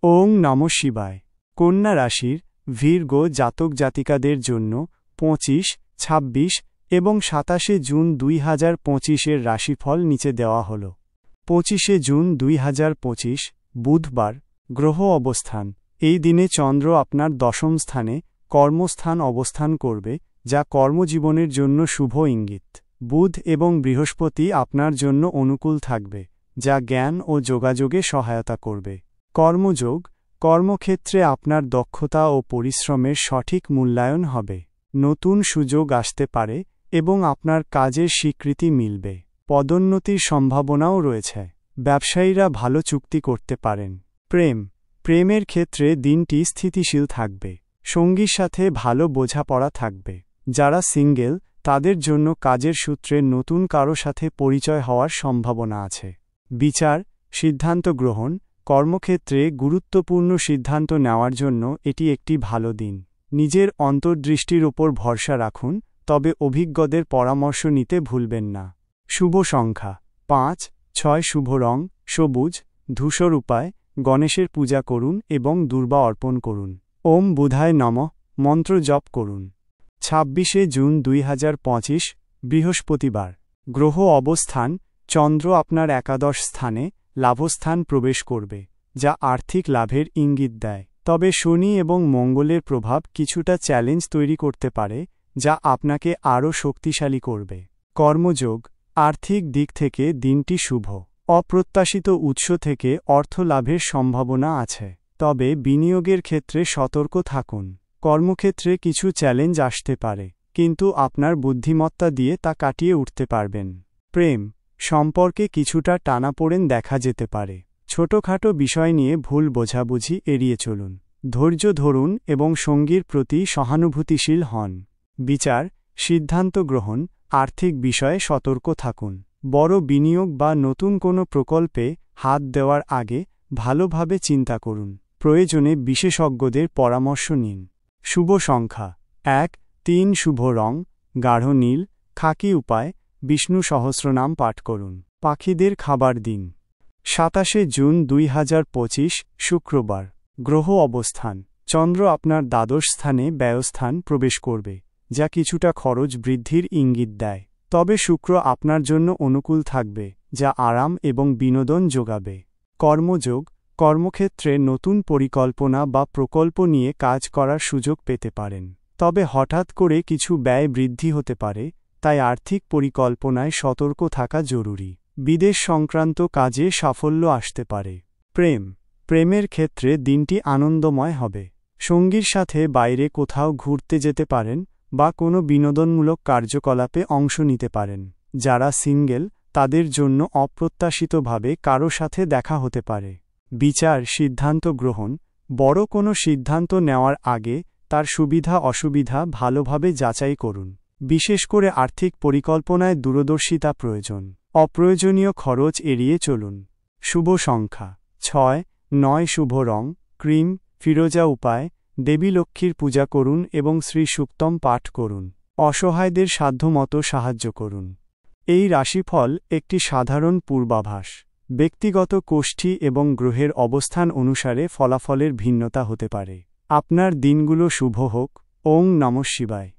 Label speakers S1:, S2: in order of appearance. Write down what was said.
S1: ওং নমঃ শিবায়। কন্যা রাশির ভির্গো জাতক জাতিকাদের জন্য 25, 26 এবং 27 জুন 2025 রাশিফল নিচে দেওয়া হল। 25 জুন 2025 বুধবার। গ্রহ অবস্থান। এই দিনে চন্দ্র আপনার দশম স্থানে কর্মস্থান অবস্থান করবে, যা কর্মজীবনের জন্য শুভ ইঙ্গিত। বুধ এবং বৃহস্পতি আপনার জন্য অনুকূল থাকবে, যা জ্ঞান ও যোগাযোগে সহায়তা করবে। কর্মযোগ। কর্মক্ষেত্রে আপনার দক্ষতা ও পরিশ্রমের সঠিক মূল্যায়ন হবে। নতুন সুযোগ আসতে পারে এবং আপনার কাজের স্বীকৃতি মিলবে। পদোন্নতির সম্ভাবনাও রয়েছে। ব্যবসায়ীরা ভালো চুক্তি করতে পারেন। প্রেমের ক্ষেত্রে দিনটি স্থিতিশীল থাকবে। সঙ্গীর সাথে ভালো বোঝাপড়া থাকবে। যারা সিঙ্গেল, তাদের জন্য কাজের সূত্রে নতুন কারো সাথে পরিচয় হওয়ার সম্ভাবনা আছে। বিচার, সিদ্ধান্ত গ্রহণ। কর্মক্ষেত্রে গুরুত্বপূর্ণ সিদ্ধান্ত নেওয়ার জন্য এটি একটি ভালো দিন। নিজের অন্তর্দৃষ্টির ওপর ভরসা রাখুন, তবে অভিজ্ঞদের পরামর্শ নিতে ভুলবেন না। শুভ সংখ্যা 5, 6। শুভ রং সবুজ, ধূসর। উপায়: গণেশের পূজা করুন এবং দুর্বা অর্পণ করুন। ওম বুধায় নমঃ মন্ত্র জপ করুন। 26 জুন 2025 বৃহস্পতিবার। গ্রহ অবস্থান। চন্দ্র আপনার একাদশ স্থানে লাভস্থান প্রবেশ করবে, যা আর্থিক লাভের ইঙ্গিত দেয়। তবে শনি এবং মঙ্গলের প্রভাব কিছুটা চ্যালেঞ্জ তৈরি করতে পারে, যা আপনাকে আরও শক্তিশালী করবে। কর্মযোগ। আর্থিক দিক থেকে দিনটি শুভ। অপ্রত্যাশিত উৎস থেকে অর্থ লাভের সম্ভাবনা আছে, তবে বিনিয়োগের ক্ষেত্রে সতর্ক থাকুন। কর্মক্ষেত্রে কিছু চ্যালেঞ্জ আসতে পারে, কিন্তু আপনার বুদ্ধিমত্তা দিয়ে তা কাটিয়ে উঠতে পারবেন। সম্পর্কে কিছুটা টানাপোড়েন দেখা যেতে পারে। ছোটখাটো বিষয় নিয়ে ভুল বোঝাবুঝি এড়িয়ে চলুন। ধৈর্য ধরুন এবং সঙ্গীর প্রতি সহানুভূতিশীল হন। বিচার, সিদ্ধান্ত গ্রহণ। আর্থিক বিষয়ে সতর্ক থাকুন। বড় বিনিয়োগ বা নতুন কোনো প্রকল্পে হাত দেওয়ার আগে ভালোভাবে চিন্তা করুন। প্রয়োজনে বিশেষজ্ঞদের পরামর্শ নিন। শুভ সংখ্যা 1, 3। শুভ রং গাঢ় নীল, খাকি। উপায়: বিষ্ণু সহস্রনাম পাঠ করুন। পাখিদের খাবার দিন। 27 জুন 2025 শুক্রবার। গ্রহ অবস্থান। চন্দ্র আপনার দ্বাদশ স্থানে ব্যয়স্থান প্রবেশ করবে, যা কিছুটা খরচ বৃদ্ধির ইঙ্গিত দেয়। তবে শুক্র আপনার জন্য অনুকূল থাকবে, যা আরাম এবং বিনোদন যোগাবে। কর্মযোগ। কর্মক্ষেত্রে নতুন পরিকল্পনা বা প্রকল্প নিয়ে কাজ করার সুযোগ পেতে পারেন, তবে হঠাৎ করে কিছু ব্যয় বৃদ্ধি হতে পারে, তাই আর্থিক পরিকল্পনায় সতর্ক থাকা জরুরি। বিদেশ সংক্রান্ত কাজে সাফল্য আসতে পারে। প্রেমের ক্ষেত্রে দিনটি আনন্দময় হবে। সঙ্গীর সাথে বাইরে কোথাও ঘুরতে যেতে পারেন বা কোনো বিনোদনমূলক কার্যকলাপে অংশ নিতে পারেন। যারা সিঙ্গেল, তাদের জন্য অপ্রত্যাশিতভাবে কারো সাথে দেখা হতে পারে। বিচার, সিদ্ধান্ত গ্রহণ। বড় কোনো সিদ্ধান্ত নেওয়ার আগে তার সুবিধা অসুবিধা ভালোভাবে যাচাই করুন। বিশেষ করে আর্থিক পরিকল্পনায় দূরদর্শিতা প্রয়োজন। অপ্রয়োজনীয় খরচ এড়িয়ে চলুন। শুভ সংখ্যা 6, 9। শুভ রং ক্রিম, ফিরোজা। উপায়: দেবী লক্ষ্মীর পূজা করুন এবং শ্রী সূক্তম পাঠ করুন। অসহায়দের সাধ্যমতো সাহায্য করুন। এই রাশিফল একটি সাধারণ পূর্বাভাস। ব্যক্তিগত কোষ্ঠী এবং গ্রহের অবস্থান অনুসারে ফলাফলের ভিন্নতা হতে পারে। আপনার দিনগুলো শুভ হোক। ওং নমঃ শিবায়।